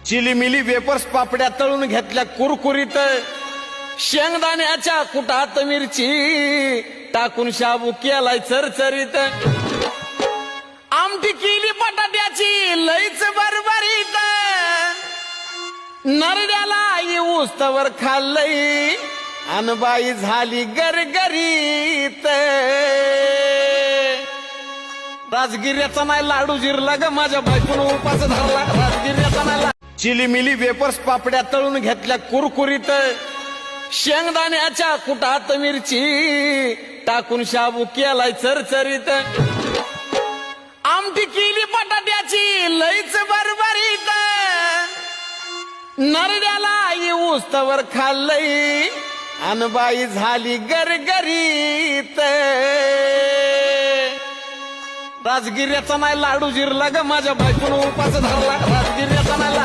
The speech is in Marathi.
चिलीमिली वेपर्स पापड्या तळून घेतल्या कुरकुरीत, शेंगदाण्याच्या कुटात मिरची टाकून शाबू केलाय चरचरीत, आमटी केली बटाट्याची लईच बरबरीत, नरड्याला येऊस तवर खाल्लई अनबाई झाली गरगरीत. राजगिर्याचा नाही लाडू जिरला ग माझ्या बायकोनं उपास धरला. राजगिर्याचा नाही चिलीमिली वेपर्स पापड्या तळून घेतल्या कुरकुरीत, शेंगदाण्याच्या कुटात मिरची टाकून शाबू केलाय चरचरीत, आमटी केली बटाट्याची लईच बरबरीत, नरड्याला येऊस तवर खाल्लई अनबाई झाली गरगरीत. राजगिर्याचा नाही लाडू जिरला ग माझ्या बायकोनं उपास धरला. राजगिर्याचा नाही